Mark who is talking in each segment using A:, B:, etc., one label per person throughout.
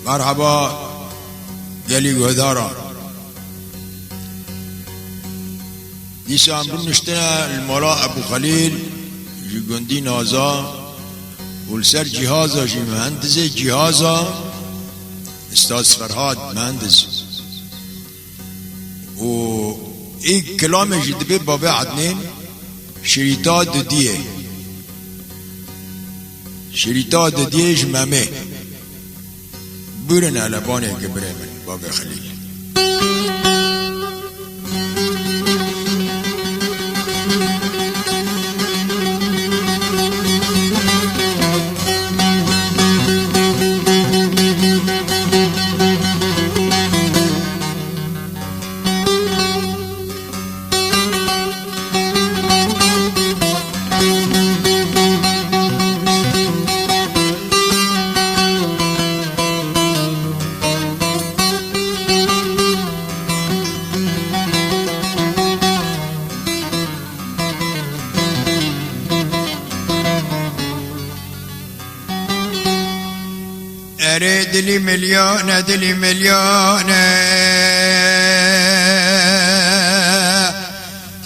A: مرحبا گلی گهدارا دیسا امرون نشتنا المولا ابو خلیل جی گندی نازا ولسر جهازا جی مهندز جهازا استاذ فرهاد مهندز و ایک کلام جدبه بابا عدنین شریطا ددیه شریطا ددیه جمامه برن على باني قبري من بابا خليل دلي مليون دلي مليون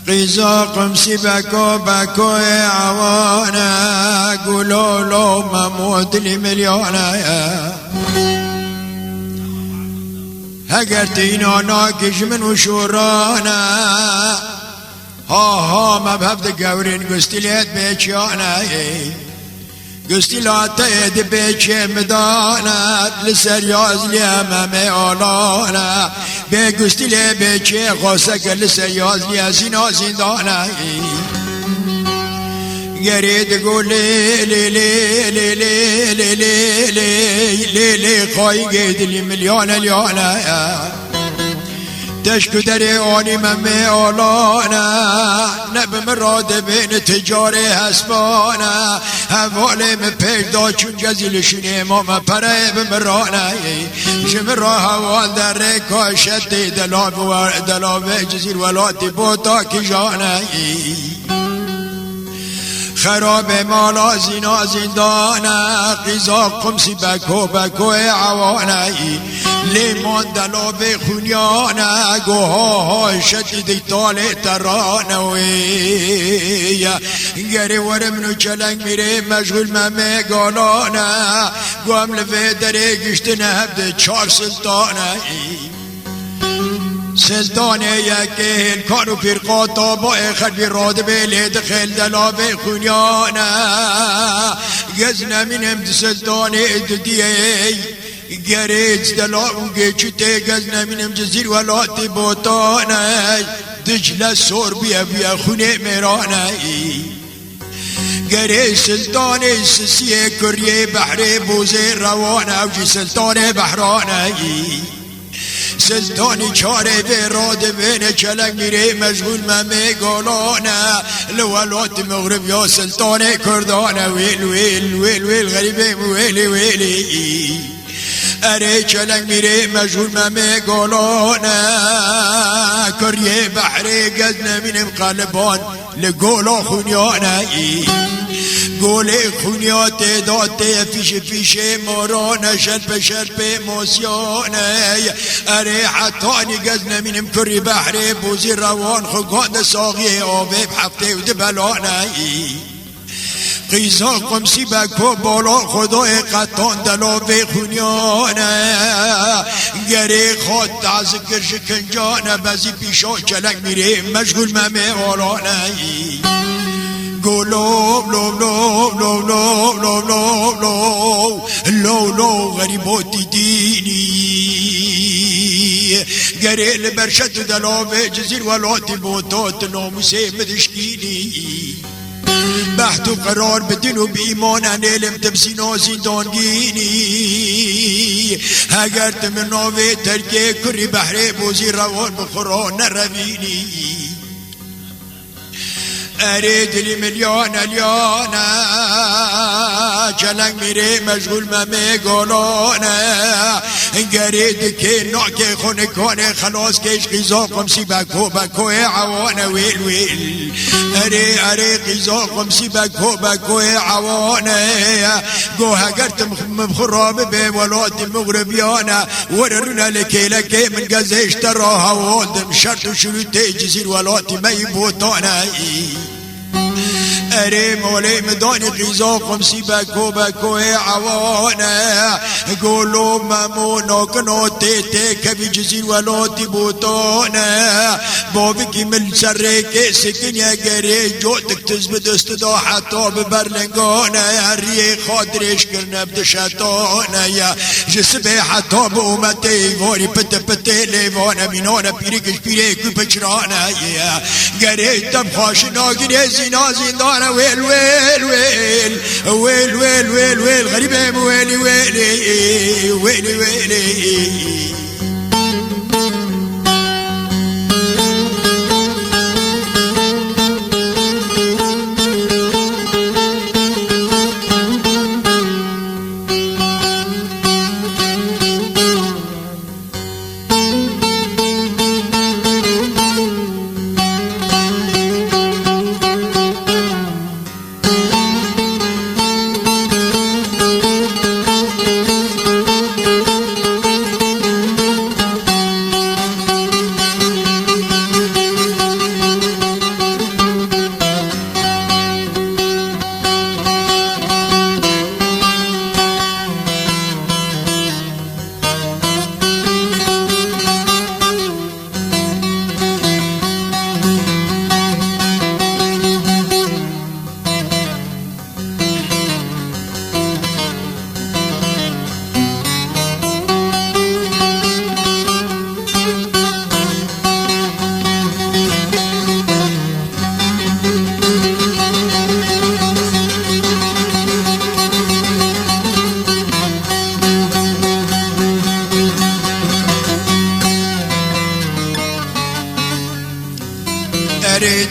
A: قيزا قمسي باكو باكو عوانا قولوا لو ممو دلي مليون هقرتينو ناقش من وشورانا ها ما بهبد قورين قستليت بيتشانا قستي لا تيد بيش مدانا لسرياز لي امامي اولانا بقستي لي بيش غوسك لسرياز لي زينا زندانا قريد قول لي لي لي لي لي لي لي لي لي لي خاي قيد لي مليون اليونا تشكو دريوني ممي اولانا نب مراد بين تجاري هسبانا هفالي مپیدا چون جزیل شنی ماما پره بمرانا شمرا هوال در رکا شد دلاب جزیل ولاتی بوتا کی جانا خراب مالا زینا زندانا قیزا قمسی بکو بکو عوانا لیمان دلاب خونیانا گوها شدید تال ترانوی گری ورمنو چلنگ میره مشغول ممه گالانا گوهم لفه دره گشتنه هبده 4 سلطانه سلطانه یکی کانو فرقاتا با اخر بیراد بیلی دخل دلاب خونیانا گزنه منم سلطانه ددیه گریج دلاب گیچته گزنه منم جزیر ولاتی بوتانه دجله سور بیا بیا خونه میرانه گری سلطانه سسیه کریه بحر بوزه روانه وجی سلطانه بحرانه سلطانی چاره به راد بین چلنگ میره مشغول ممه گالانه لولات مغرب یا سلطان کردانه ویل ویل ویل ویل غریبه ویلی ویلی اره چلنگ میره مشغول ممه گالانه کریه بحره گزنه مینم قلبان لگولا خونیانه گوله خونیات داته پیش پیش مارانه شرپ شرپ موسیانه اره حتانی گزنه مینم کری بحره بوزی روان خگاند ساقی آبه هفته و دبلانه قیزا قمسی بکو بالا خدای قطان دلاب خونیانه گره خود از گرش کنجانه بزی پیشا چلک میره مشغول ممه آلانه گلو لو لو لو لو لو لو لو لو لو غریباتی دینی گره لبرشت دلاب جزیر ولاتی بوتات ناموسه مدشکینی بحث و قرار بدین و بیمان انیلم تبسینا زندانگینی اگر تمناوی ترکه کری بحر بوزی روان بخورا نروینی اره دلی ملیان الیانا چلنگ میره مشغول ممه گلانه قريد كي نوع كي خون كونه خلاص كيش غيزو قمسي باكو عوانه ويل ويل اري غيزو قمسي باكو عوانه قوها قرت مخرب بي ولاد مغربيانا وررنا لكي من قزيش تراها ولد شرط شروطي جزير ولاد ما يبوطانا اري مولي مداني غيزا قمسي باكو عوانا قولوا مامونا كنو تيتي كبي جزير ولاتي بوتانا بابكي من سريكي سكن يا قري جوتك تزبد استدا حتى ببرلنقانا يا ري خاطريش كرنا بدشتانا يا جسبي حتى بأمتي غوري بتي ليوانا مينانا بيريكش بيريكو بجرانا يا قري تبخاشنا قري زينا زندانا ويل ويل ويل ويل ويل ويل ويل غريبة ويلي ويلي ويلي ويلي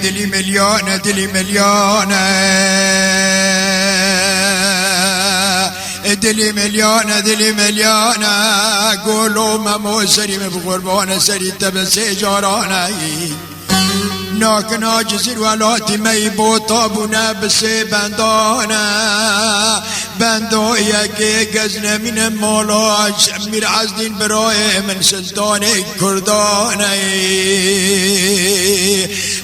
A: دلي مليانة دلي مليانة دلي مليانة دلي مليانة قولوا مامو سريم بقربانة سري تبسي جارانة ناكنا جزير ولاتي ميبو طابونا بسي بندو يكي قزنا من مولاج مير عزدين براي من سلطان كرداني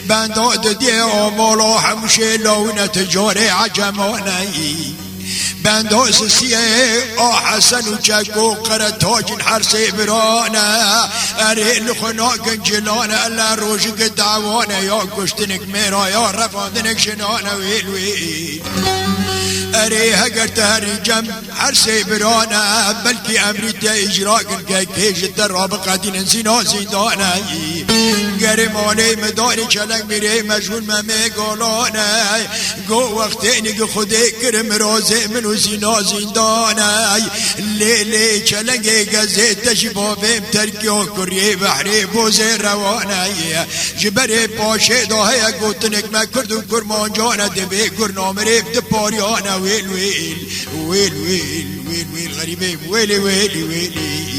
A: بندو ددي مولا حمشي لونة تجاري عجماني بندو سسيه حسن وشاكو قرتاج حرسي برانا اري لخناق جلانا الا روجك دعوانا يا كشتنك ميرا يا رفاضنك شنانا ويل ويل اري هقرت هري جنب حرسي برانا بلكي امريتا اجراك كيش الدراب قادين زينا زيدانا قري مالي مداري چلنگ ميري مشغول ممي قولانا قو وقتيني خودي كرم رازي منو زينا زندانا ليلي چلنگي گزيت شبابيم تركيو كري بحري بوزي روانا جبري باشي داهي قوتنك ما كردو كرمان جانا دبي كرنامري بدباريانا ويل ويل ويل ويل ويل ويل غريبي ويلي ويلي ويلي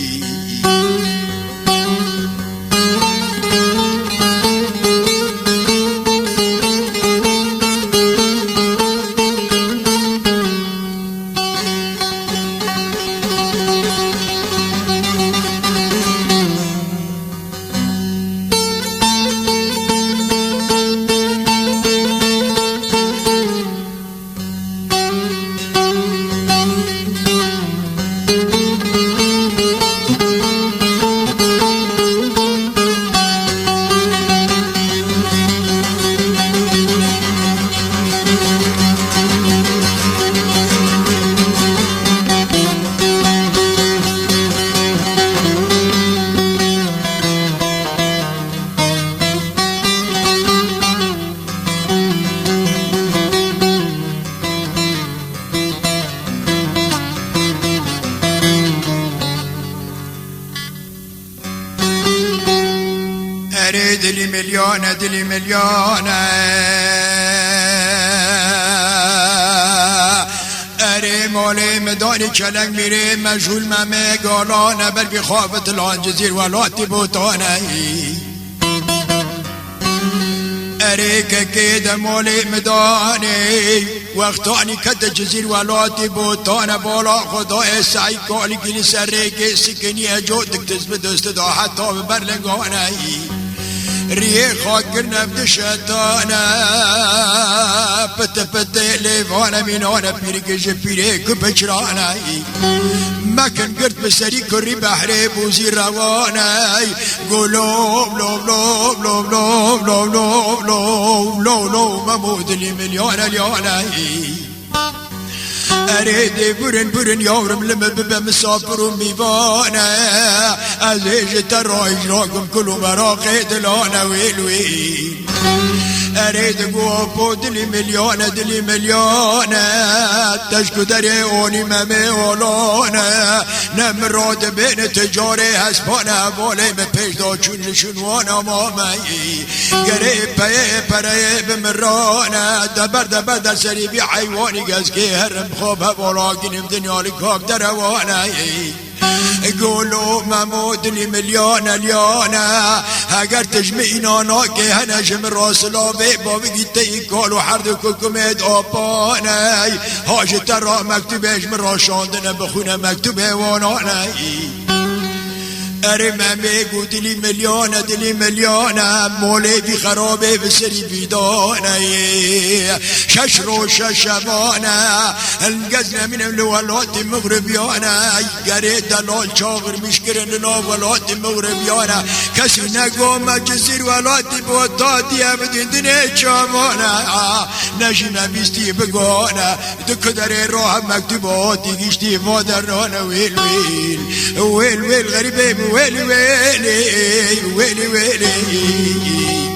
A: دلي مليانة دلي مليانة أري مدانی چلنگ میره مجهول ممه گالانه بلکه خوابت الانجزیر ولاتی بوتانه اريك كده مولي مداني وقتاني كده جزير ولاتي بوتانا بالا خدای سعی کالی گلی سرگی سکنی جودك تثبت استدا حتى ببرلنگاني ريه خاكر نفد شتانا پت لیوانا مینانا پیرگش پیرگ بچرانا مکن گرد بسری کری بحر بوزی روانه گلوب لوب لوب لوب لوب لوب لوب لوب لوب لوب ممود لی ملیان لیانه اريد برن يورم لما ببا مسافر وميبانه ازيج ترى اجراكم كلوا مراقي دلانا ويل ويل اريد قوة دلي مليانة تشكو دري اوني مامي ولانه نمراد بين تجاري هسبانه بالي مپیش دا چون شنوانا مامي قريب پره بمرانه دبر در سري بي حيواني قزكي هرم خوبه ولاكن دنيا لكاب دروانه قولوا ممود لي مليانة ليانة اگر تجمعنا ناكي هنجم الراسلا بابي قيتي قالوا حردكو كميد آباني هاج ترى مكتوبش من راشاندنا بخونه مكتوبه واناني ارمامي قو دلي مليانة مولي في خرابي بسري بيداني ششرو ششبانة انقزنا من الولات مغربيانا قريت دلال شاغر مشكرن الولات مغربيانا كسي نقوم جزير ولات بوطاتي ابدين دنيا شامانا نجينا بيستي بقانا دكدري روح مكتوباتي قشتي فادرنا ويل ويل ويل ويل غريبين ويلي ويلي ويلي ويلي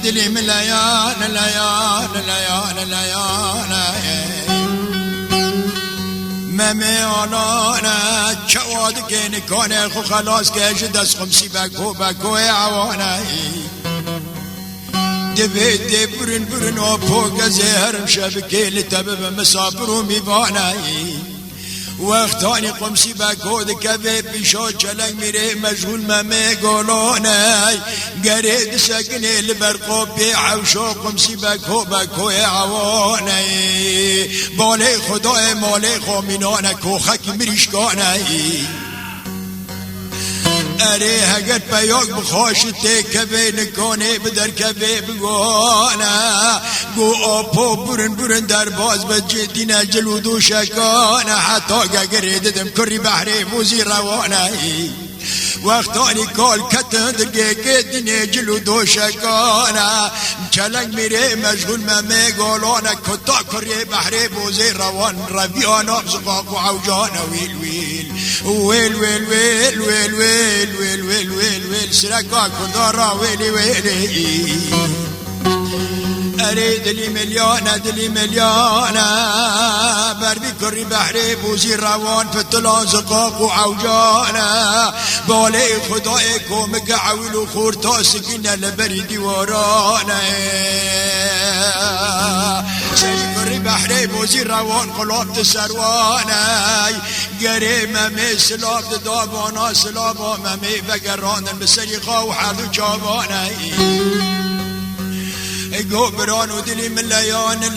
A: دلي مليانة مامي علانا شواد كيني كوني خو خلاص كيش دس خمسي بكو عوانا دبي برن وفوق زهر مشابكي لتبب مسافر وميبانا وقتاني قمسي بكود كذب بشو چلنگ میره مجهول ممه گلانه قريد سكني البرقوب بيعوشو قمسي بكو عوانه بالي خدای مالي خامنانه کوخک مرشکانه اري هقد بيوك بخاشتي كبي نكوني بدر كبي بقوانا قو اوبو برن در باز بجدين جلودو شكانا حتى قريد دم كري بحري موزي روانا وقتاني كل كتن دقيقة دنيا جلودو شكانا چلنگ میره مشغول ممه گالانا کتا کری بحر موزي روان رفيانا بزقاق وعوجانا ويل ويل ويل ويل ويل ويل ويل ويل ويل ويل ويل سرقا كردارا ويلي ويلي اريد دلي مليانة بربي كري بحري بوزي روان في الطلان زقاق وعوجانا بالي خدائكم قعول وخور تاسقنا لبري ديوارانا سري كري بحری بوزی روان قلاب سروانه گری ممی سلاب دابانا سلابا ممی وگراندن بسری قاو حدو چابانه گو برانو دلی من لیانه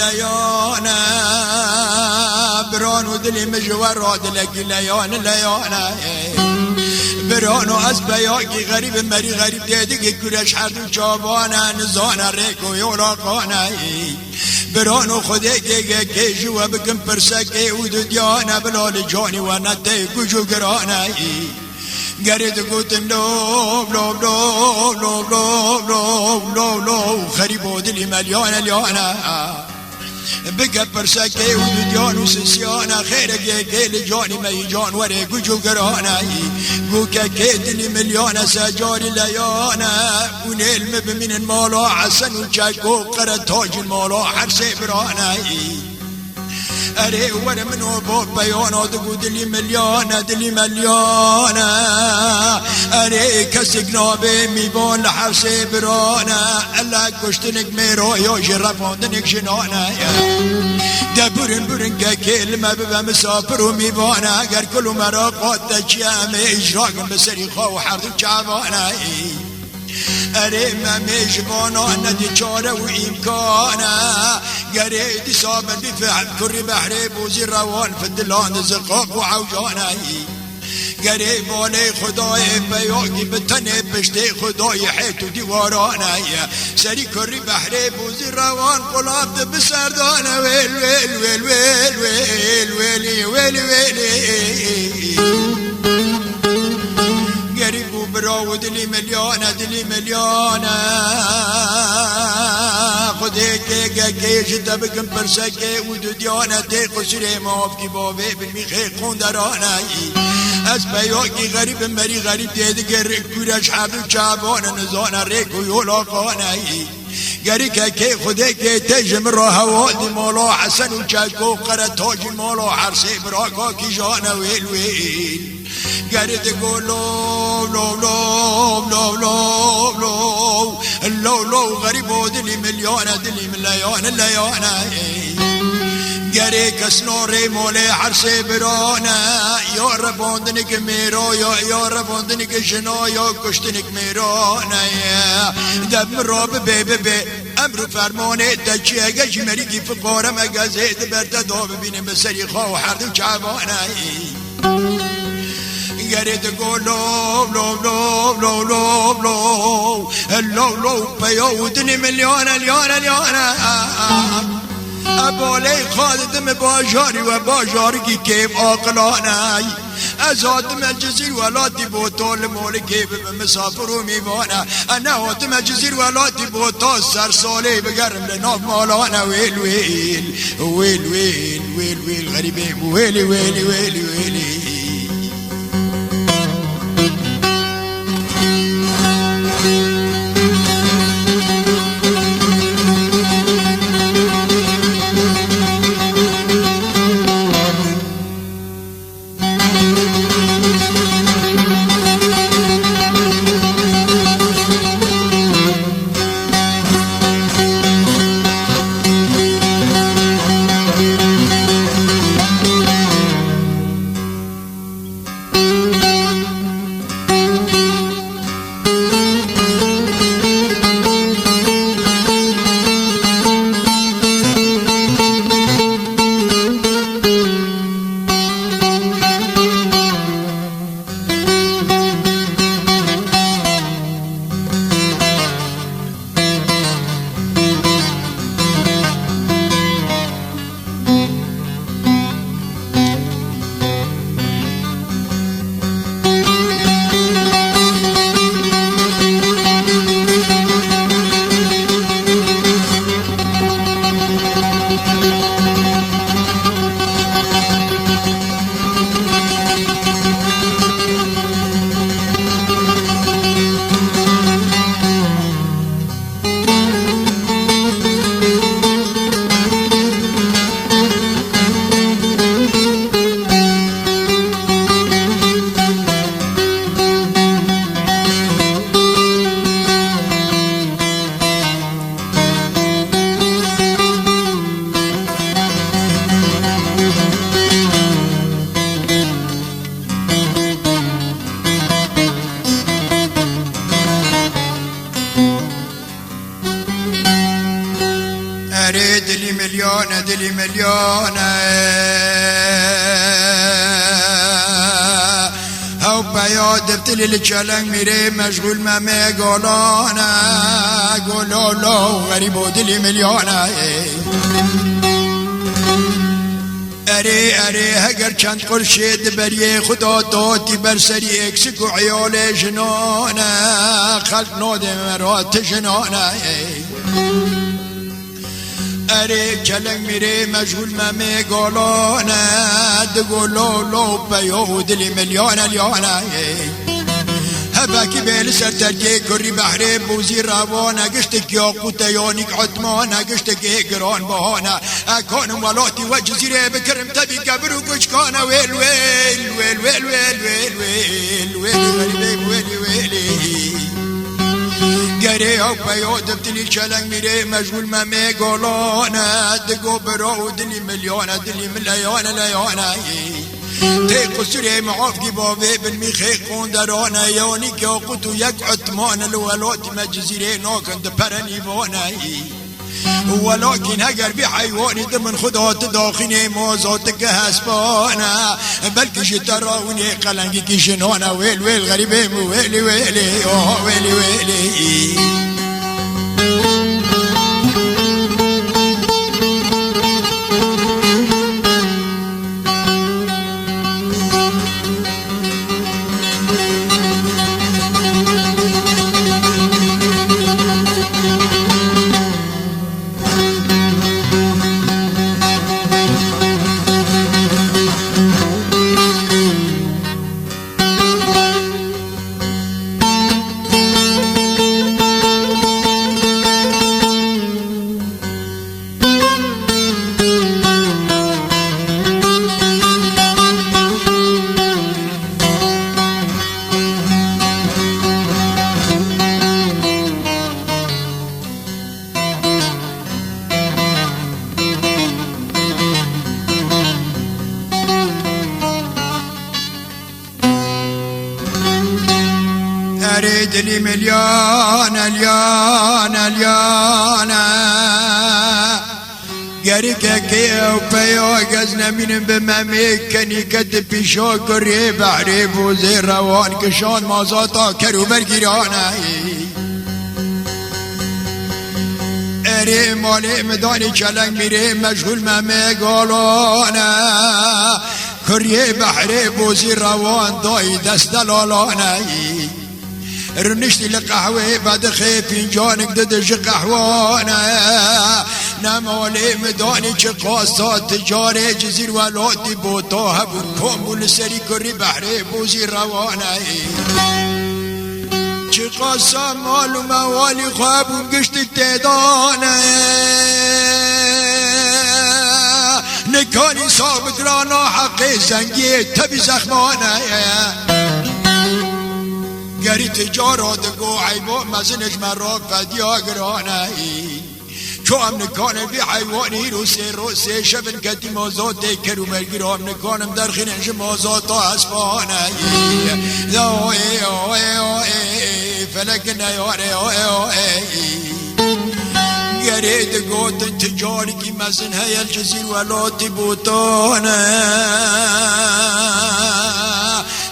A: برانو دلی مجور را دلکی لیانه برانو از بیاگی غریب مری غریب دیدی که گرش حدو چابانه نزانه ریکو یولاقانه برانو خوده که جوا بکن پرسکه و دو دیانه بلال جانی و نده کجو گرانه گرد گوتم لو خریبو دلی ملیانه بگه پرسکه و دو دیانو سسیانه خیره گل جانی می جانوره گجو گرانه گو که دلی ملیانه سجاری لیانه اون علم بمین مالا حسن و چکو قرد تاج مالا حرس برانه اره ور منو با بیانا دگو دلی ملیانه اره کسی گنابه میبان لحرس برانه الله کشتنک میرا یا جرفاندنک جنانه برن که کلمه ببه مسافر و میبانه اگر کلو مراقات چیامه اجراگم بسری خواه حردو چعبانه اره ممیجبانا ندی چاره و امکانه گره دی صابر بفهم کری بحری بوزی روان فدلان زقاق و عوجانه گره بالای خدای بیاگی بتنه پشته خدای حیط و دیوارانه سری کری بحری بوزی روان قلاب بسردانه ویل ویل ویل ویل ویل ویل ویل گریبو براو دلی ملیانه خودی که جدا بکن پرسکه و دو دیانه تی خسره ماف کی باوه بالمیخه خوندرانه از بیاکی غریب مری غریب دیدگر کورش حبل چعبانه نزانه ریکو یولاقانه گری که خودی که تجم را هوا دی مالا حسن و چشکو قرد تاج مالا حرسه براکا کی جانه ویل ویل گرد گو لو غریب دلی لیانه گره کس نوری مولی حرس برانه یا رباندنک میرا یا رباندنک جنا یا کشتنک میرانه دب مراب بی امر فرمانه دچی اگه جمری کی فقارم اگه زید برده دا ببینیم بسری خواه حردو چعبانه گرد گو لو پیودنی لیانه ابالی خادم باجاری و باجاری کی کیف آقلانه از آدم الجزیر ولاتی بوتول مولکی به مسافر و میوانه انا آدم الجزیر ولاتی بوتا سر سالی بگرم لناف مالانه ویل ویل ویل ویل ویل ویل غریبه ویلی ویلی ویلی ویلی دلي مليونة هاو بياد ابتلي الشلنگ ميري مشغول ما ميقولونا قولوا له غريب ودلي مليونة اري هگر چند قرشید بریه خدا داتی برسری اکسک و عیال جنانه خلق ناده مرات جنانه اري كلام ميري مجهول ما ميقولونا دقولوا لو بيود لي مليون اليونا هباكي بيلسر تركي كري بحري بوزي رابونا قشتك ياقوت يونيك عثمانا قشتك اقران بهانا اكون ولاتي وجزيري بكرم تبي كبرو كشكانا ويل ويل ويل ويل ويل ويل ويل ويل ويل ويل گری او پیاد ابتلی چلنگ میره مجبول ما میگولانا دگو برو دلی ملیانا دلی ملیانا لیانا تی قصری معافقی باوی بالمیخی قوندرانا یانی که قطو یک عطمان الولات مجزیره ناکن دپرنیوانا ولكن اگر بی حیوانی دمن خدا تداخینه موزات که هسپانا بلکه جتراونی قلنگی که جنانا ویل ویل غریبه مو ویلی ویلی آه ویلی ویلی دلي مليون اليون اليون قريك كيو بيو قزنا من بماميكني كد بيشو كري بعريب وزي روان كشان مازاتا كرو برقيرانا اري مالي مداني چلنگ ميري مشغول مامي قولونا كري بحريب وزي روان داي دست دلالانا رنشتي لقهوة بعد خي فنجانك ددج قهوانا نمالي مداني قاصات تجاري جزير ولاتي بوطاها بكم والسري كري بحري بوزي روانا قاصا مال وموالي خواب وقشتك تدانا نكاني صابت رانا حقي زنگي تبي زخمانا گری تجارات گو عیبا مزنش مرا فدیا گرانه چو هم نکانه بی حیوانی روسه شبن کتی مازاته کرو برگرام نکانم در خینش مازاتا اسفانه دای آی آی فلک نیاره آی آی گری دگوت تجاری کی مزن هیل جزیر ولاتی بوتانه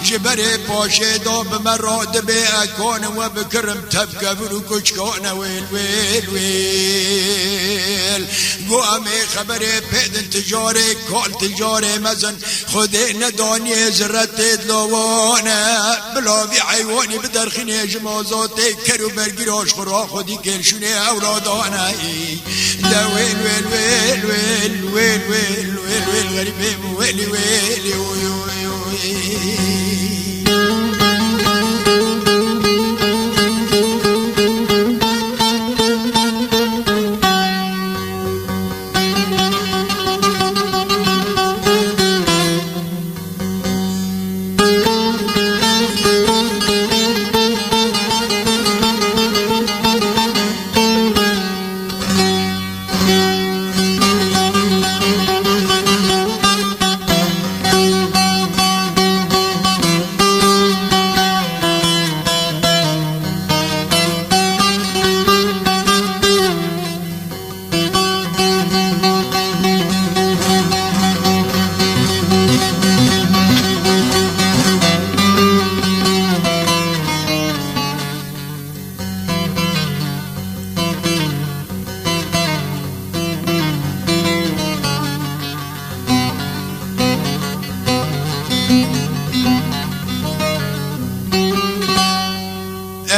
A: جبري باشي دوب مراد بأكون وبكرم تبقى برو كشكونا ويل ويل ويل قوامي خبري بيدن تجاري كل تجاري مزن خدي نداني زرت دلوانا بلا بي حيواني بدرخني جمازاتي كرو برقراش خرا خدي كلشوني أولادانا دا ويل ويل ويل ويل ويل ويل ويل ويل غريبي ويلي ويلي ويلي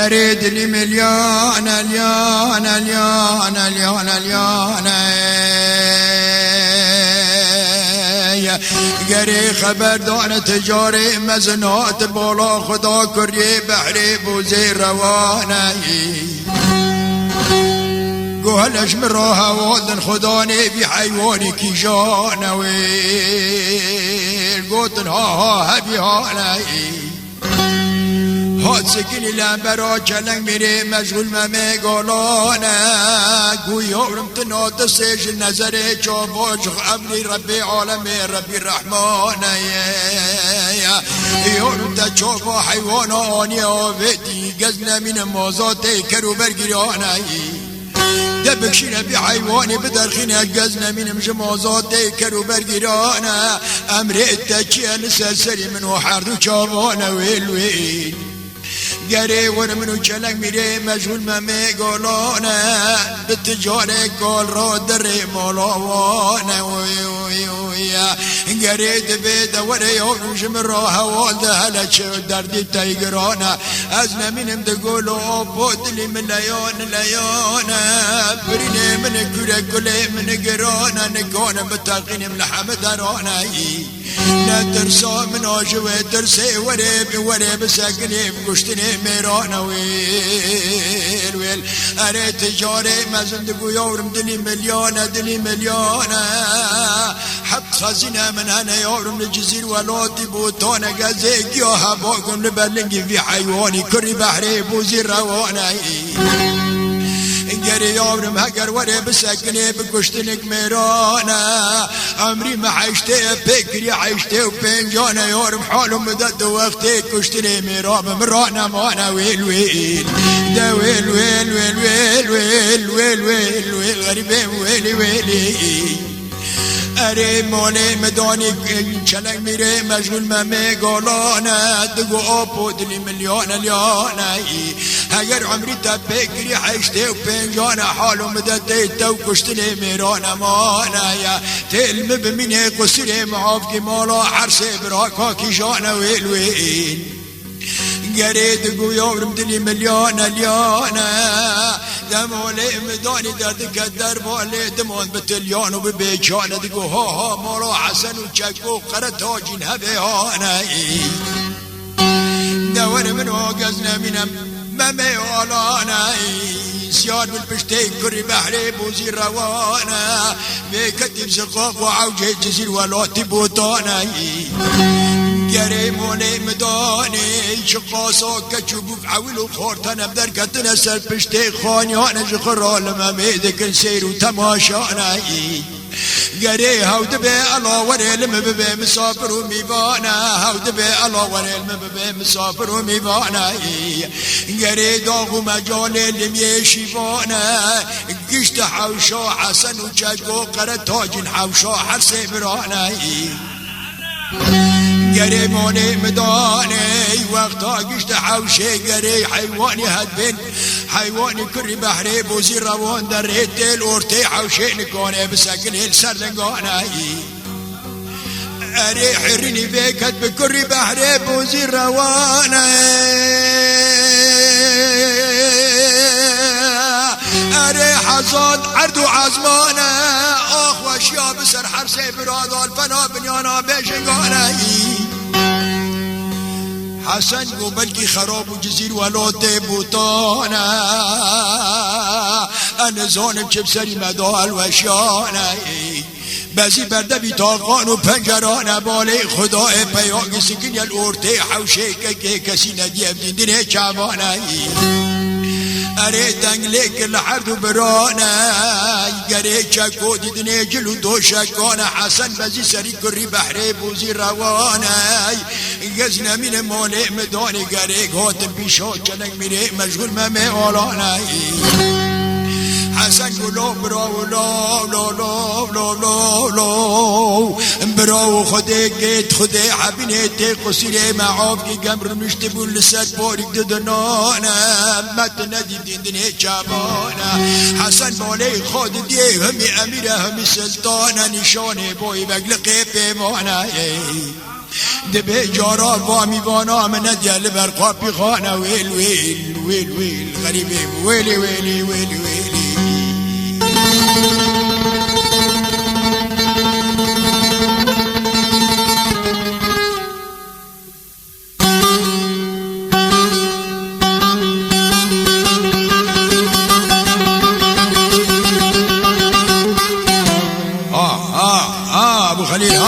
A: قريد لي مليون اليون اليون اليون اليون قري خبر دون تجاري مزنات بالا خدا كري بحري بوزي رواني قولش من روها والدن خداني في حيواني كي جانا ويل قوتن ها هبي هاني هات سكني لامبرا چلنگ میره مشغول ممه گالانا گوی یارم تنات سیش نظر چاواج امری ربی عالم ربی رحمان یارم تا چاوا حیوان آنی آویدی گزن من مازات کرو برگیرانه دبکشینه بی حیوانی بدرخینه گزن من جمازات کرو برگیرانه امری اتاکیه لسلسلی منو حردو چاوانا ویل ویل گره ور منو چلنگ میره مشغول ممه گالانا بتجاره گال را در مالاوانا گره دبه دوره یارم جم را حوال ده هلا چه دردی تایگرانا از نمینم ده گل و آب دلی من لیان لیانا برینه من کره گله من گرانا نگانم بتاقینم لحمه درانایی نترسا من آجوه ترسي وري بساقني بقشتني ميرانا ويل ويل أري تجاري ما زندقو يورم دلي مليونة حب خزينة من هنا يورم الجزير ولاتي بوتانا قزيك يا هباكم لبرلنجي في حيواني كري بحري بوزي رواني گری یارم هگر وره بسکنه بکشتنک میرانا عمری ما عشته بکری عشته و پنجانه یارم حالم مدد وقتی کشتنه میرام مرانا مانا ویل ویل ده ویل ویل ویل ویل ویل ویل ویل ویل غریبم ویلی ویلی اره ماله مدانی چلنگ میره مشغول ممه گالانه دگو آب دلی ملیان لیانه اگر عمری تا بگیری عشته و پنجانه حالو مدده تو کشتنه میرانه مانه تلم بمینه قصیر معاف که مالا عرصه براکا کی جانه ویل ویل گرید گو یارم دلی ملیان لیانه دماله مدانی درد که در باله دمان بتلیان و ببیچانه دگو ها مالا حسن و چکو قره تاجین هبه هانه دور من آگز نمینم ممه آلانه سيار بالبشتي كري بحري بوزي روانا بكتب زقاق وعوجه جزير ولاتي بوطانا گریمونه مدانی شقاسا کچوبوف عویل و خورتن بدر کتن سر پشته خانیان جخرال ممید کن سیر و تماشانایی گری هود به علاوه علم به مسافر و میوانه هود به علاوه علم به مسافر و میوانه گری داغ و مجال لمی شیوانه گشت حوشا حسن و چگو قره تاجین حوشا هر سیبرانه گری مانه مدانه وقتا گشت حوشه گری حیوانی هد بین حیوانی کری بحری بوزی روان در دل ارتی حوشه نکانه بسکن هل سرلنگانه اری حرینی بکت بکری بحری بوزی روانه اری حزاد عرض و عزمانه آخ و شیاب سر حرسه برادال فنا بنیانا بشنگانه حسن گو بلکی خراب و جزیر ولات بوتانه انزانم چه بسری مدال و شانه بزی برده بی تاقان و پنجرانه باله خدای پیاگی سکن یل ارته حوشه که کسی ندیم دیندنه چوانه اره دنگلیک لحرد و برانه گره چکو دیدنه جلو دو شکانه حسن بزی سری کری بحره بوزی روانه گز نمین ماله مدانه گره گاتم پیشا چلنگ میره مشغول ممه آلانه حسن گلو براو لا لا لا لا لا لا براو خده گیت خده حبینه تی قصیره معاف کی گمر نشته بول لسد باریک ددنانه مت ندیدین دنه چابانه حسن باله خود دیه همی امیره همی سلطانه نشانه بای بگل قیب پیمانه دبي جارا وامی وانا من دل برقابی خانه ويل ويل ويل ويل غريبي ويلي ويلي ويلي ويلي ابو خليل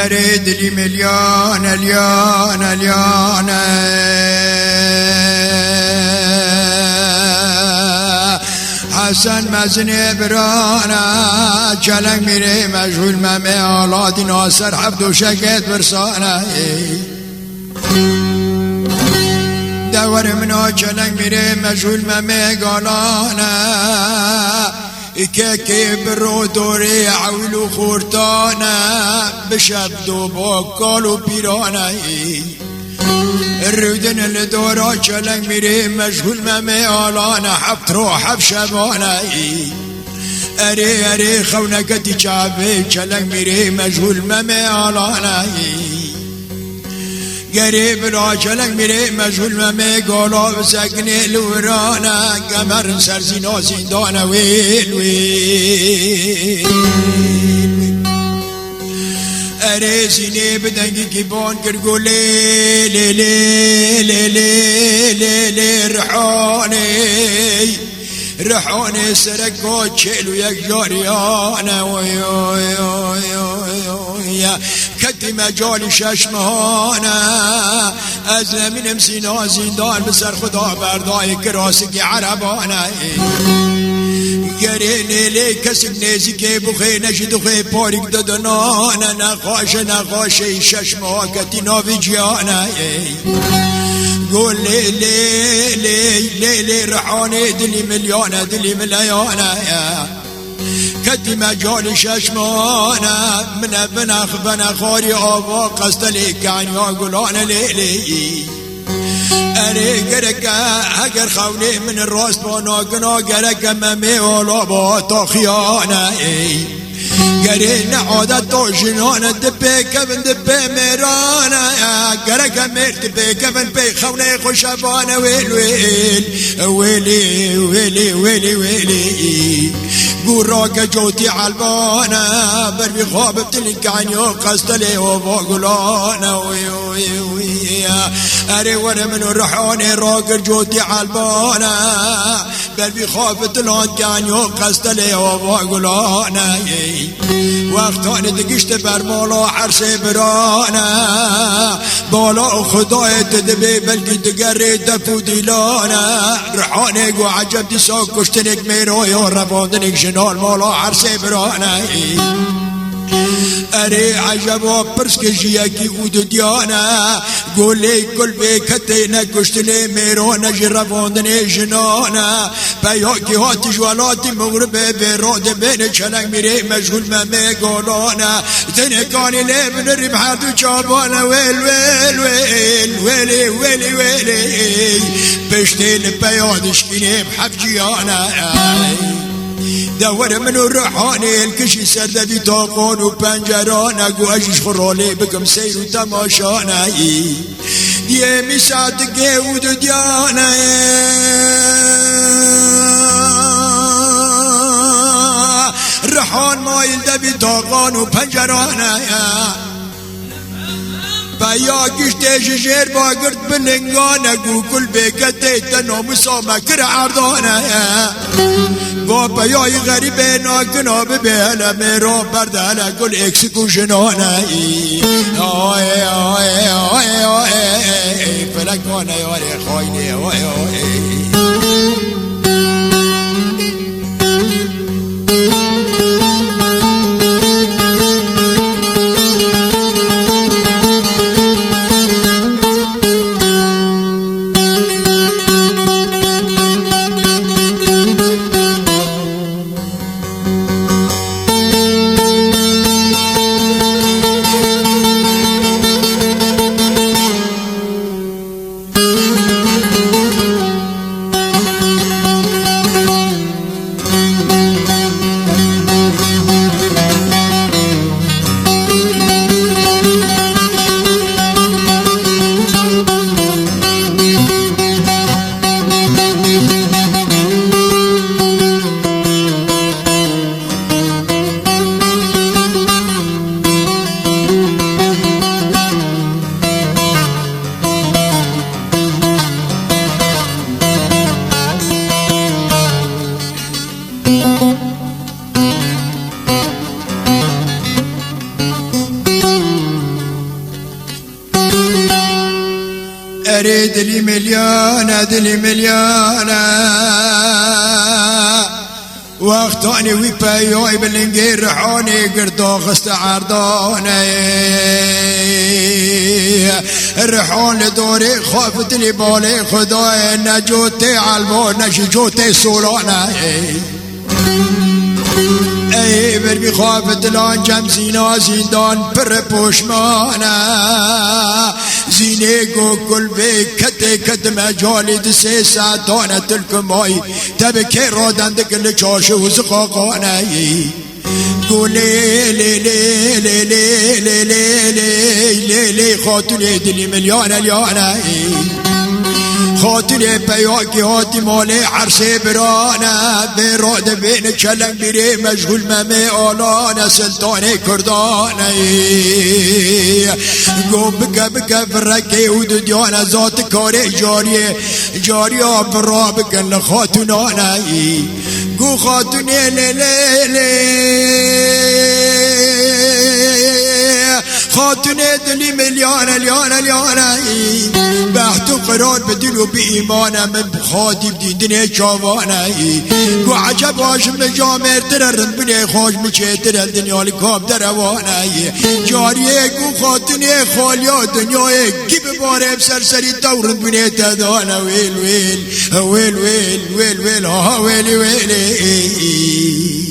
A: اريد لي مليون اليون اليون حسن مزني برانا جلنگ میره مجهول ممه آلادی ناصر حفظ و شکت برسانه دور منو جلنگ میره مجهول ممه گالانه که برو دوری عولو خورتانه بشبد و باکال و پیرانه الرودن الدورا چلنگ میره مشغول ممه آلانه حفت رو حف شبانه اری اری خونکتی چابه چلنگ میره مشغول ممه آلانه قريب راجلك مري مجهول ممي قولوا بسكني الورانا قمر سرزينو زندانا ويل ويل اريزيني بدنجي كيبون كرقو لي لي لي لي لي لي لي رحوني رحوني سرقو تشيلو يكجوريانا ويا كدي مجالي ششمهانا ازل من امسينا زندان بسر خدا برداي كراسك عربانا گرینه لی کسی نزیکه بخی نشد خی پاریک دادنانه نقاشه ششمه کتی ناوی جیانه گل لی لی لی لی لی رحانه دلی ملیانه دلی ملیانه کتی مجال ششمانه من بنخاری آوا قصد لی کنیا گلانه لی لی اره گرک اگر خولی من راست با ناگنا گرک ممی اولا با تا خیانه قرينا عادة جنانا دبي كفن دبي ميرانا قرق مرت بي كفن بي خوني خشبانا ويل ويل ويلي ويلي ويلي ويلي قراك جوتي عالبانا بربي خواب بتلك عنيو قستلي وفوقلانا وي وي وي اري ورا من الرحوني راك جوتي عالبانا بربي خواب بتلك عنيو قستلي وفوقلانا وقتاني دقشت برمالا حرسي برانا بالا خداي تدبي بلكي تقري دفو ديلانا رحاني قو عجب دي ساك كشتنك ميرو يا رفاندنك جنال مالا حرسي برانا اري عجبا برسك جياكي ود ديانا قولي كل بيكتينا كشتني ميرونا جرفاندني جنانا بياكي هاتي جوالاتي مغربة براد بين چلنگ ميري مشغول ممي قولانا تنكاني لابن الرمحات وشابانا ويل ويل ويل ويلي ويلي ويلي بشتين بيادش كيني بحب جيانا دور من الرحاني الكشي سرد في طاقون وبنجرانا قواجش خرالي بكم سير وتماشانا دي مساتك ود ديانا الرحان ما يلد في طاقون وبنجرانا بياكش تيجي جير باقرت بلنقانا كل بيكتي تنومسا مكر عرضانا بابا ياي غريبنا كنا ببهلا ميرو بردالا كل اكسكوشنانا اي اي اي اي فلكونا يا خايني اي دلي مليانة دلي مليانة واختاني ويبايوي بالنقير رحوني قردو غست عردوني الرحون لدوري خافت لي بالي خداي نجوتي عالبون نجوتي سولونا اي بربي خافت لان جمسينا زندان پر پوشمانا زينيكو كل بيك كتي كت مجالي دسي ساعتانا تلك ماي تبكي رودان دك اللي چاشو وزقاقانا قولي لي لي لي لي لي لي لي لي خاتوني دلي مليانة ليانا خاطر بياكي هاتي مالي عرسي برانا براد بين چلنگ بيري مشغول ممي آلانا سلطاني كرداني قو بكا بكا فركي ودو ديانا ذات كاري جاريا برا بكن لخاتونانا قو خاتوني لي لي لي خاتوني دلي مليانة ليانا ليانا بحثو قرار بدلو بإيمانا من بخاتي بدين دنيا شافانا وعجب هاشم نجامر تررن بني خوش مشيتر الدنيا لكاب دروانا جاريه قو خاتوني خاليا دنيا كيف بارب سرسري دورن بني تدانا ويل ويل ويل ويل ويل ويل ها ويلي ويلي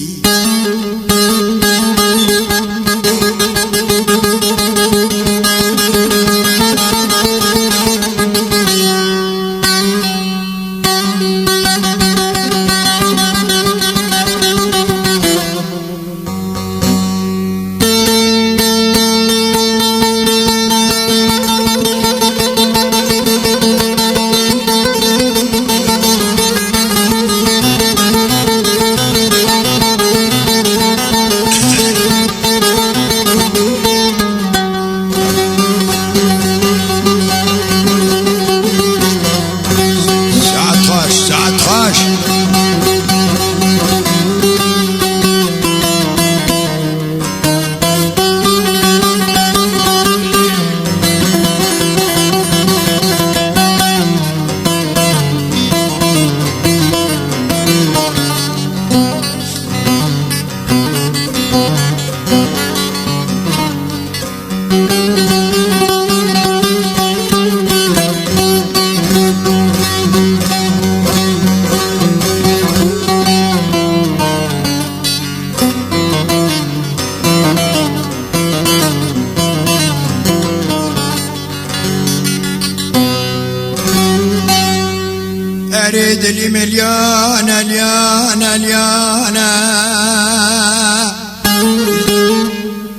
A: وليد لي مليانة ليانة ليانة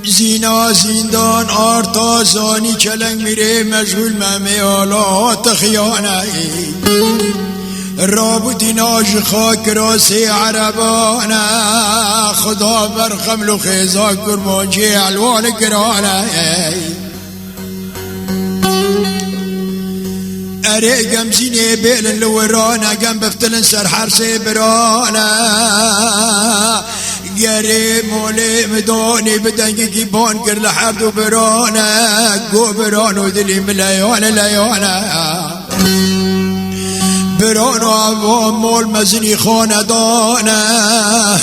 A: زینا زندان آرتازانی چلنگ میره مشغول ممیالات خیانه رابطی ناش خاک راسی عربانه خدا برخمل و خیزا کرمانجی علوان کرانه اره گم زینه بیلن لورانه گم بفتلن سر حرسه برانه گره موله مدانی بدنگی کی بان کر لحرد و برانه گو برانو دلی ملیانه لیانه برانو عوام مول مزنی خاندانه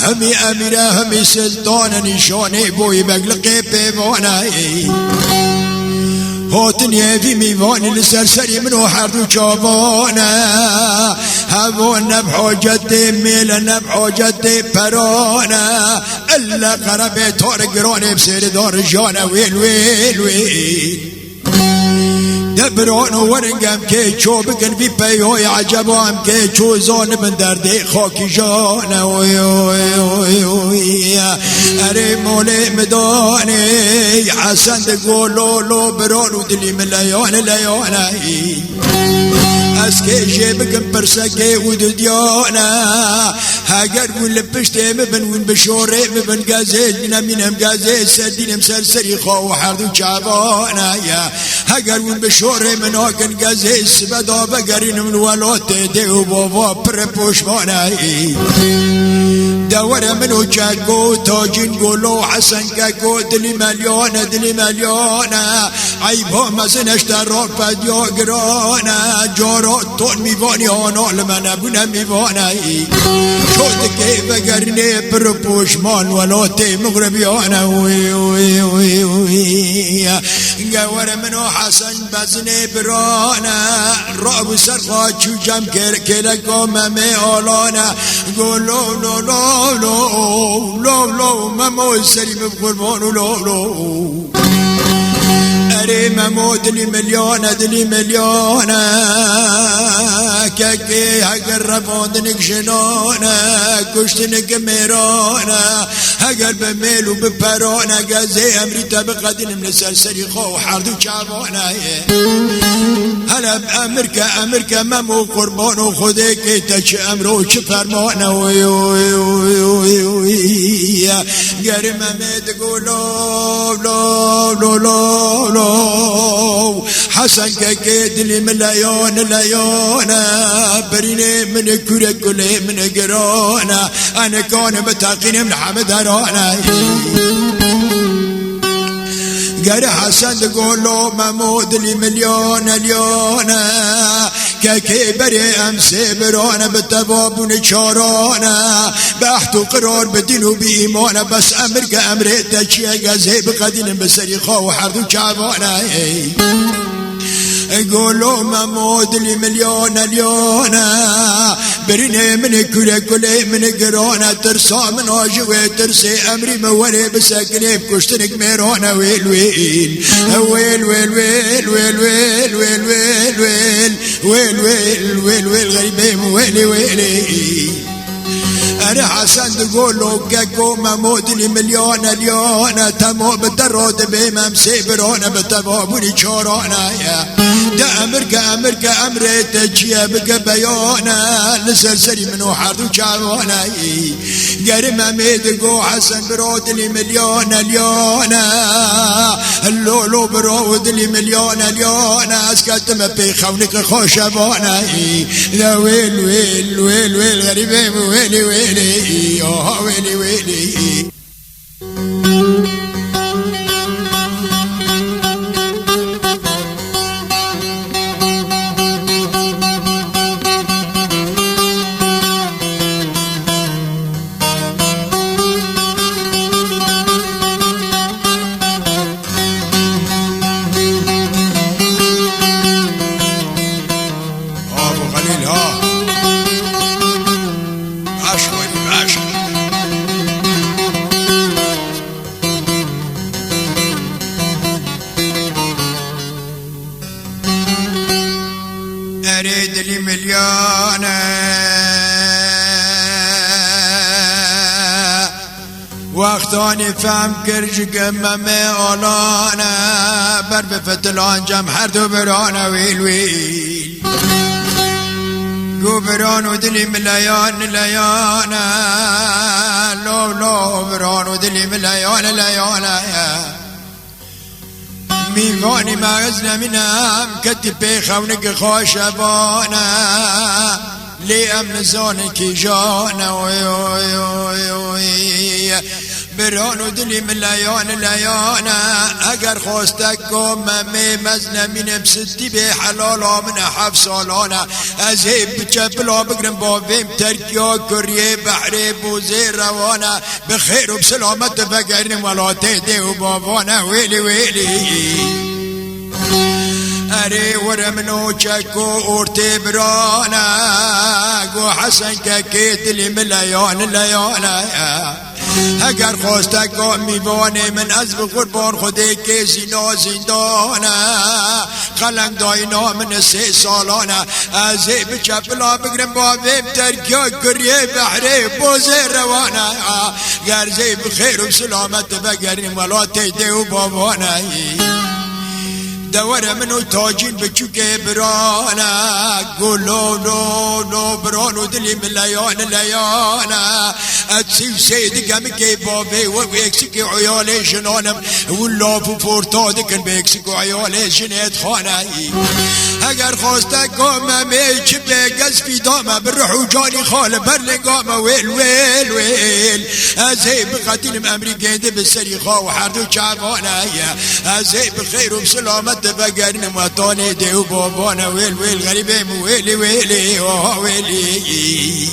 A: همی امیره همی سلطانه نشانه بوی بگلقی پیوانه هاتنی في ميواني لسرسري منو حردو چاوانا هوا نبحو جدي ميلا نبحو جدي پرانا الا قربي تار گراني بسير دار جانا ويل ويل ويل دبرانو ورنگم که چو بگن بی پیای عجبام که چو زان من درده خاکی جانه وی وی وی وی اره موله مدانه حسن دگو لولو برانو دلی من لیانه لیانه از که جه بگم پرسکه و ددیانه اگر ون لپشته مبن ون بشوره مبن گازه نمینم گازه سردینم سرسری خواه و حردو چابانه اگر ون بشوره من آکن گازه سبدا بگرین من ولات دیو بابا پر پوشمانه دور منو چگو تاجین گلو حسن کگو دلی ملیانه دلی ملیانه عیبا مزنش در را پدیا گرانه جارات تون میوانی آنا لمن ابونه میوانه شد که بگرنه پر پوشمان ولات مغربیانه وی وی وی وی گور منو حسن بزنه برانه راب سرخا چو جم کلکا ممه آلانه گلو لو لو لو لو لو ممو سریم بقربانو لو لو اره ممو دلی ملیانه دلی ملیانه که اگر رفاندنک شنانه کشتنک میرانه اگر به میل و به پرانه گزه امری طبق قدینم لسرسری خواه حردو چعبانه هلا امرکه ممو قربانو خوده که تا چه امرو چه فرمانه وی وی وی وی گرم امید گلو لو لو لو لو حسن که دلی من لیانه برینه من کوره کله من گرانه انا کانه بتاقینه من حمد هرانه گر حسن گلو ممود لی ملیان لیانه که بری امسه برانه به توابون چارانه بحت و قرار بدین و بی ایمانه بس امر که امره تچیه گزه بقدین بسری خواه و حردو چعبانه گلو ممود لی ملیان لیانه برینه من کله کله من گرانه ترسا من آجوه ترسه امری موله بسکنه بکشتنک میرانه ویل ویل ویل ویل ویل ویل ویل ویل ویل ویل ویل ویل ویل غریبه ویلی ویلی اره حسن دگولو گگو ممود لی ملیان لیانه تمام دراد بیم امسی برانه به توابونی چارانه ده امر که امره تجیه بگه بیانه لسرسری منو حردو چعوانه گرم امید گو حسن براد لی ملیان لیانه اللولو براد لی ملیان لیانه از کتم پی خونک خوشبانه ده ویل ویل ویل ویل غریبه ویلی ویلی آه ویلی ویلی وقتانی فهم کرج گممه آلانه بر بفتلان جم هر دو برانه ویل ویل گو برانو دلی ملیان لیانه لو لو برانو دلی ملیان لیانه میوانی مغز نمینم کتی پی خونک خوشبانه لی امن زانه کی جانه برانو دلی من لیانه اگر خواستک ممی مزنمین بستی به حلالا من 7 سالانه از هیب بچپلا بگرم با ویم ترکیا کریه بحر بوزه روانه بخیر و بسلامت بگرنم ولا تهده و بابانه ویلی ویلی اره ورمنو چکو ارتی برانه گو حسن که دلی من لیانه اگر خواستک میوانه من از قربان خوده که زینا زندانه قلنگ داینا من 3 سالانه از بچپلا بگرم با ویم ترکیا کریه بحره بوزه روانه گرزه بخیر و سلامت بگریم ولا تیده و بابانه دوره منو تاجین بچوکه برانه گلو لو لو برانو دلی من لیانه اتسیو سید گمی که بابه و بیکسیک عیال جنانم ولا فورتا دکن بیکسیک عیال جنیت خانه اگر خواستک گاممه چه بگز فیدامه برحو جانی خال برلگامه ویل ویل ویل از هی بقتیلم امریکه ده بسری خواه و هر دو چعبانه از هی بخیر و بسلامت بگرنم و تانه ده و بابانه ویل ویل غریبه مو ویلی ویلی ویلی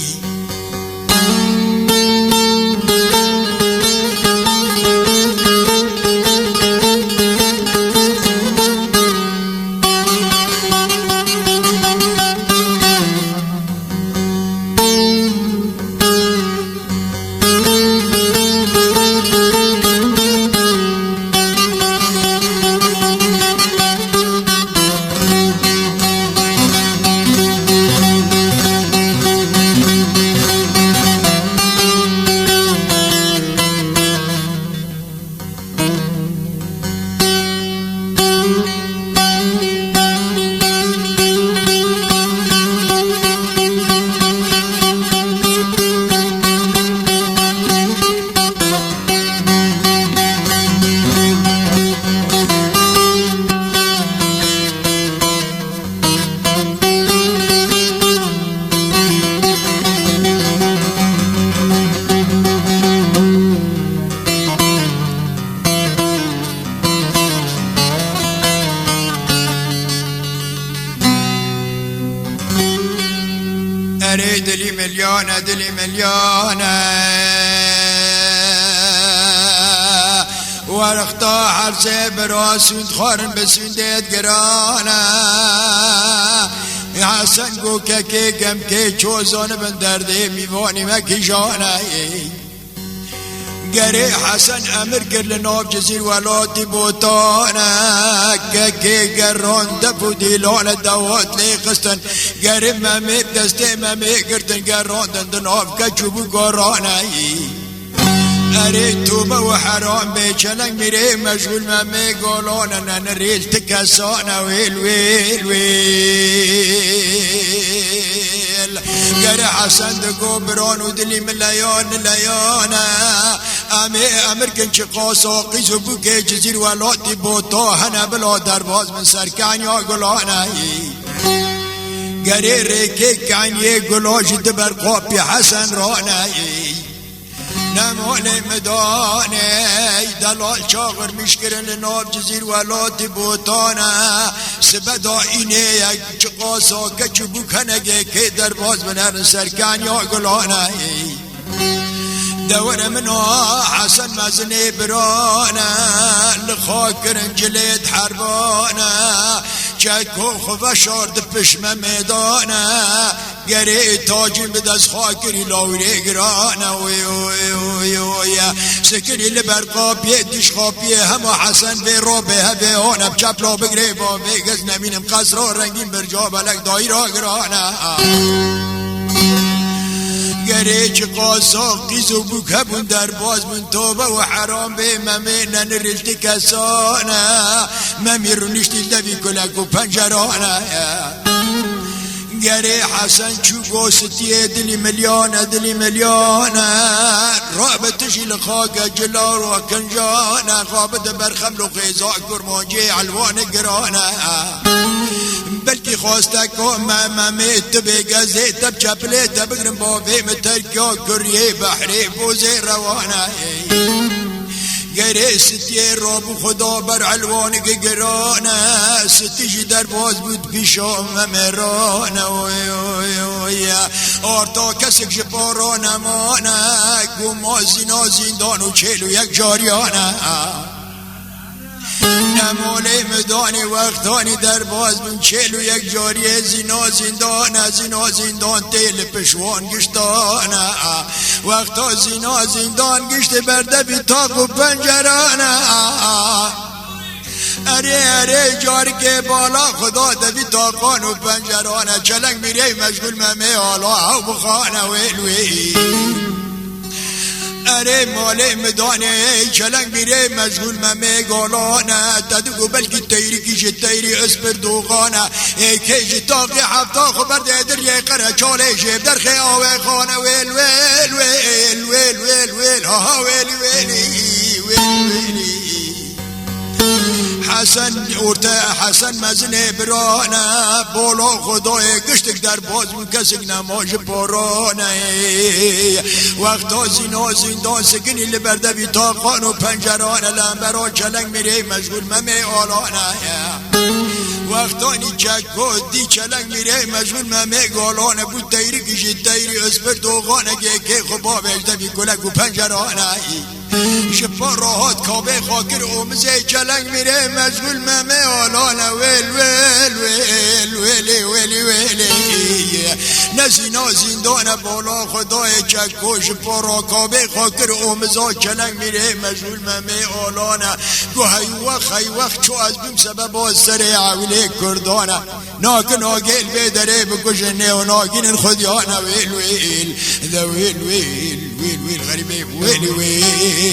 A: دلی ملیانه ورختا حرسه براسوند خارن بسوندت گرانه حسن گو که گم که چوزانه من درده میوانی مکی جانه گره حسن امر کر لناب جزیر ولاتی بوتانه که گران دفو دیلان دوات لی قستن گره ممی دسته ممی گردن گران دناب که چوبو گرانه اره توبه و حرام بیچلنگ میره مشغول ممی گلانه ننریل تکسانه ویل ویل ویل گره حسن دگو برانو دلی من لیانه امرکن چه قاساقی زبو که جزیر ولاتی بوتا هنه بلا درباز من سرکنیا گلانه گره ریکه کنیه گلاج دبر قاپی حسن رانه نمال مدانه دلال چاغر مشکرن لناب جزیر ولاتی بوتانه سبدا اینه یک چه قاساقه چبو کنگه که درباز من سرکنیا گلانه دور منها حسن مزني برانا لخاكرن جليد حربانا چکو خواه شارد پشم میدانه گره تاجین بدست خاکری لاوری گرانه سکری لبرقاپیه دیش خاپیه همه حسن به رو به هبه آنم چپلا بگره با بگز نمینم قصرا رنگین برجا بلک دایی را گرانه گریچ قاساق قیزو بکبون در باز من توبه و حرام به ممینن رلتی کسانه ممیر نشتی لبی کلک و پنجرانه گری حسن چو گوستیه دلی ملیانه رابطش لخاک جلال و کنجانه خوابت برخمل و خیزا کرمانجی علوان گرانه بلکی خواستک و ممیت بگزه تب چپله تبگرم با فیم ترکیا کریه بحری بوزه روانه گره ستیه رابو خدا بر علوان گرانه ستیش در باز بود پیشا ممرانه آرتا کسک جپارا نمانه گما زینا زندان و چلو یک جاریانه نماله مدانی وقتانی در باز من 41 جاریه زینا زندان تیل پشوان گشتانه وقتا زینا زندان گشت برده بی تاق و پنجرانه اره جاری که بالا خدا دوی تاقان و پنجرانه چلنگ میره مشغول ممه آلا و بخانه ویلوی اره ماله مدانه چلنگ میره مشغول ممه گالانه تدگو بلکی تیری کیش تیری اسپر دوغانه کیش تاقی حفتا خبر دیدر یه قره چاله شیب در خیاوه خانه ویل ویل ویل ویل ویل ویل ها ویلی ویلی ویل ویلی حسن مزنه برانه بالا خدای گشتک در باز من کسک نماش پارانه وقتا زینا زندان سکنی لبرده بی تاقان و پنجرانه لنبرا چلنگ میره مشغول ممه آلانه وقتانی چکو دی چلنگ میره مشغول ممه گالانه بود تیری کشید تیری اسپر دوغانه که خوبا بجده بی کلک و پنجرانه شفا راحت کابه خاکر اومزه چلنگ میره مشغول ممه آلانه ویل ویل ویل ویلی ویلی ویلی نزینا زندان بالا خدای چکو شفا را کابه خاکر اومزه چلنگ میره مشغول ممه آلانه گو هی وقت چو از بیم سبب از سر عویل کردانه ناکن آگیل بیدره بکشنه و ناکن خودیانه ویل ویل ذا ویل ویل ویل ویل غریبه ویلی ویلی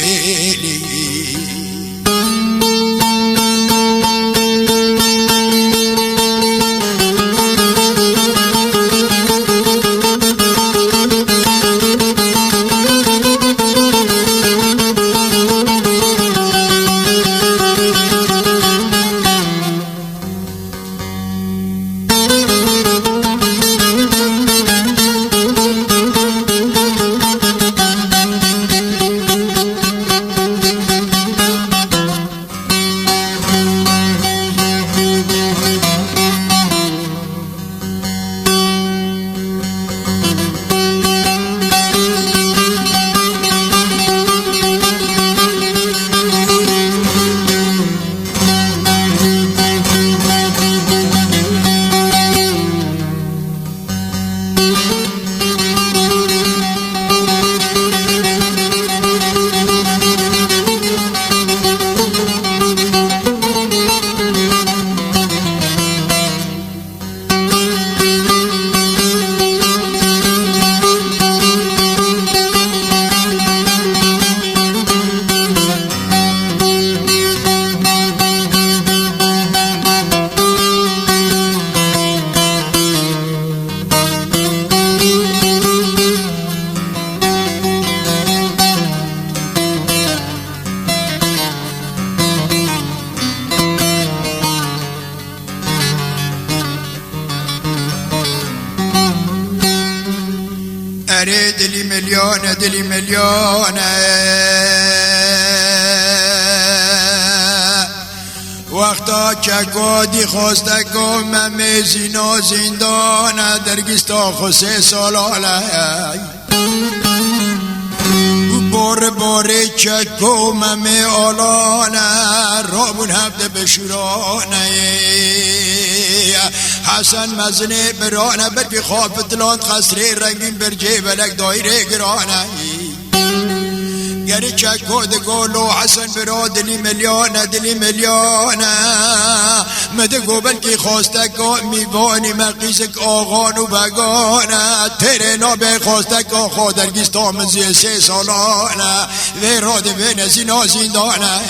A: اره دلی ملیانه وقتا چکادی خواسته ممه زینا زندانه درگستا خوسه سالاله باره چکو ممه آلانه رابون هفته بشورانه حسن مزنه برانه بر بی خواب دلان قصره رنگین بر جیبلک دایره گرانه گری چکو دگولو حسن برا دلی ملیانه دلی ملیانه مده گوبل کی خواستکا میوانی مقیسک آغان و بگانه تیره نابه خواستکا خودرگیست آمزی 3 سالانه وی راده به نزینا زندانه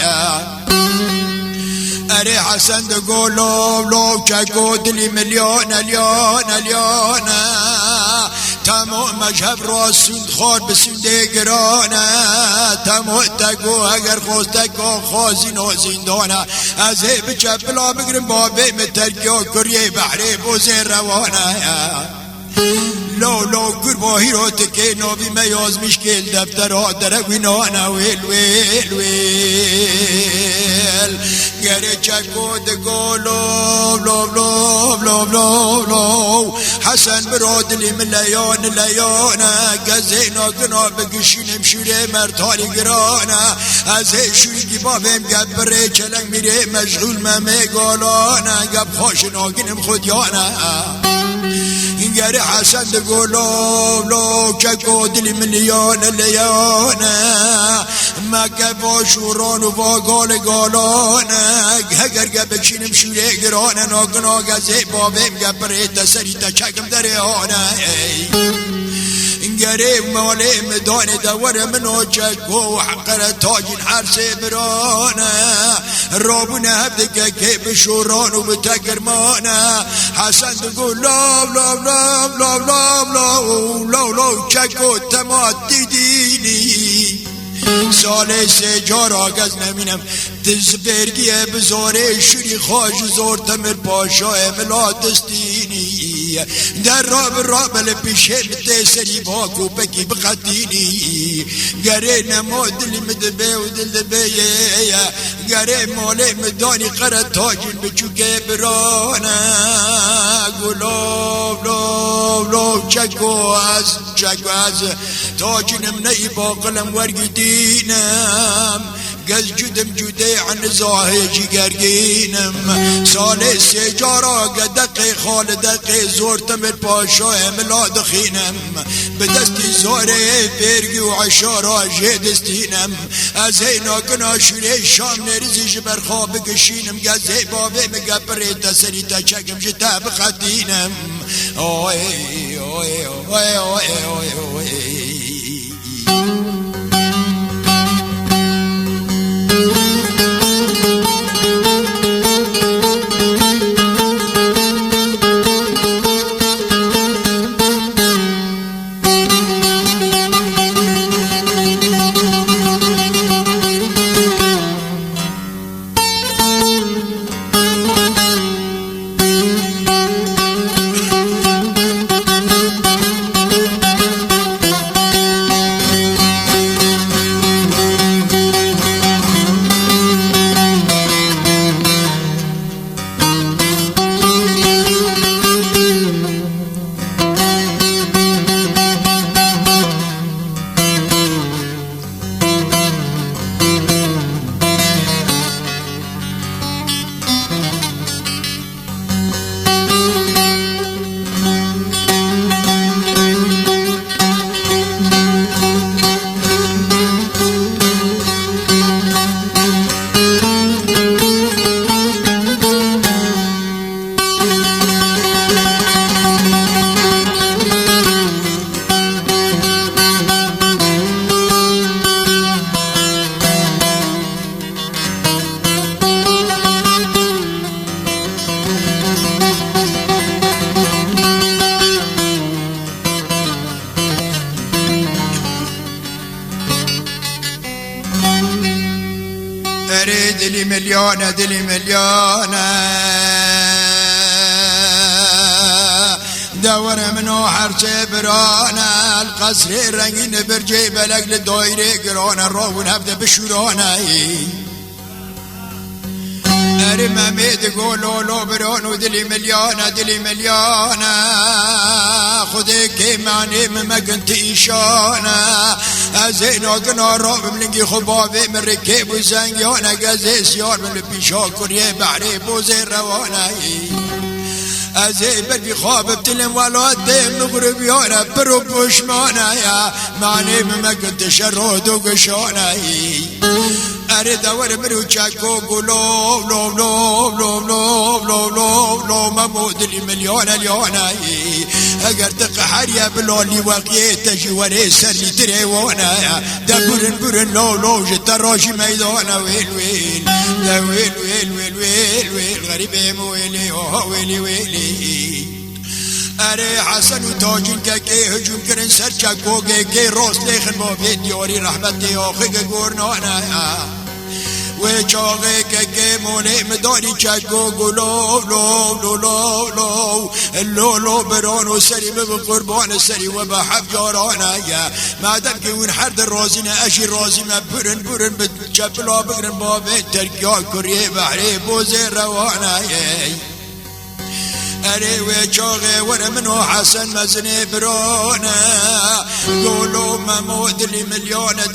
A: اره حسن دگولو لو چکو دلی ملیانه لیانه لیانه تمام مجهب را سند خار بسنده گرانه تمام تگو اگر خواستکا خازین و زندانه از بچه بلا بگرم بابه مترکیا کریه بحره بوزه روانه لو گرباهی رو تکه نابی میاز مشکل دفتر ها دروینانه ویل ویل ویل گره چکو دگولو لو لو لو لو لو حسن برادلی من لیان لیانه گزینا گنا بگشینم شوره مرتالی گرانه از شوری کی بابم گب بره چلنگ میره مشغول ممه گالانه گب خوش ناگینم خودیانه گره حسن دگولو لو چکو دلی من لیان لیانه مکه با شوران و با گال گالانه اگر گبکشینم شوره گرانه ناگنا گزه بابم گبره تسری تچکم دریانه گره ماله مدان دور منو چکو و حقر تاجین حرس برانه رابونه هبدکه که بشوران و بتگرمانه حسن دگو لو لو لو لو لو لو لو لو چکو تمات دیدینی سال 3 جار آگز نمینم دز برگیه بزاره شوری خواج زور تمر پاشا املا دستینی در رابل پیشه مده سری باکو بکی بقدینی گره نما دلی مدبه و دل دبه گره ماله مدانی قره تاجین بچوکه برانه گلاب لاب لاب چکو از تاجینم نی با قلم ورگدینم گز جدم جده عن زاهجی گرگینم سال 3 جارا گدق خال دق زورتم پاشا املا دخینم به دستی زاره برگی و عشارا جدستینم از اینا گنا شوره شام نریزیش برخواب گشینم گزه بابه مگبره تسری تچکم جتا بخدینم آی آی آی آی آی آی دلی ملیانه دلی ملیانه دور منو هرچه برانه القصر رنگین برجه بلگ لدایره گرانه راون هفته بشورانه اری ممید گولو لو برانو دلی ملیانه دلی ملیانه خودی که معنی ممکنت ایشانه از اینا گنا را بملنگی خوبابه من رکب و زنگیانه گزه سیار من پیشا کریه بحری بوزه روانه ازي بربي خواب بتلم ولادي مغرب يانا برو بشمانا يا معني ما كنت شرود وقشانا اريد اور برو چاكو قلو لو لو لو لو لو لو لو ممود لي مليون اليونا اگر تقحر يا بلولي وقيت جواري سري تريونا دا برن برن لو لو جتراشي ميدانا ويل ويل دا ويل ويل ويل ويل ويل غريبي مويلي ويلي ويلي اره حسن و تاجین که هجوم کرن سر چکو که راست لیخن با بید یاری رحمتی آخی که گورنانه و چاقه که مولی مدانی چکو گلو لو لو لو لو لو لو بران و سری به قربان سری و به حب یارانه مادم که اون حرد رازینه اشی رازینه برن برن به چپلا بگرن با بید ترکیا کریه بحری بوزه روانه اري وجوغي ورا منو حسن مزني برونا قولوا ممو دلي مليونة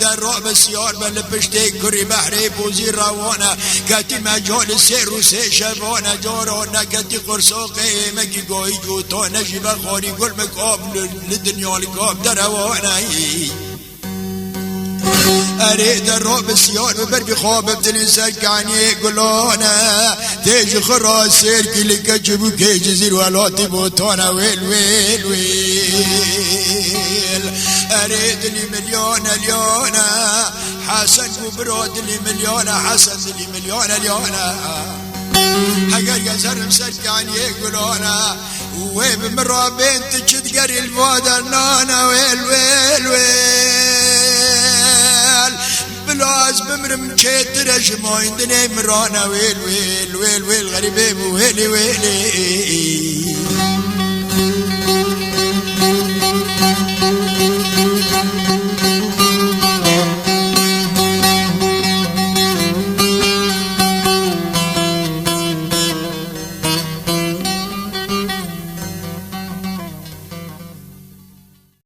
A: درو بسيار بلبشتي كري بحري بوزي روانا كاتي مجال السير وسي شبانا جورونا كاتي قرصوقي مكي قوي جوتونا جيبا خوري قول مكاب للدنيا لكاب دروانا اريد الرعب سيار ببربي خواب بدل سكاني قلونا تيجي خراس سير كلي كجبو كي جزير ولاتي بوتونا ويل ويل ويل اريد لي مليون اليونا حسن وبرود لي مليون حسن لي مليون اليونا حقر يزرم سكاني قلونا وبمرا بنت تشتقري الفوضى النانا ويل ويل ويل بلاز بمرم شيتر جماين دني مرانا ويل ويل ويل ويل غريبي ويلي ويلي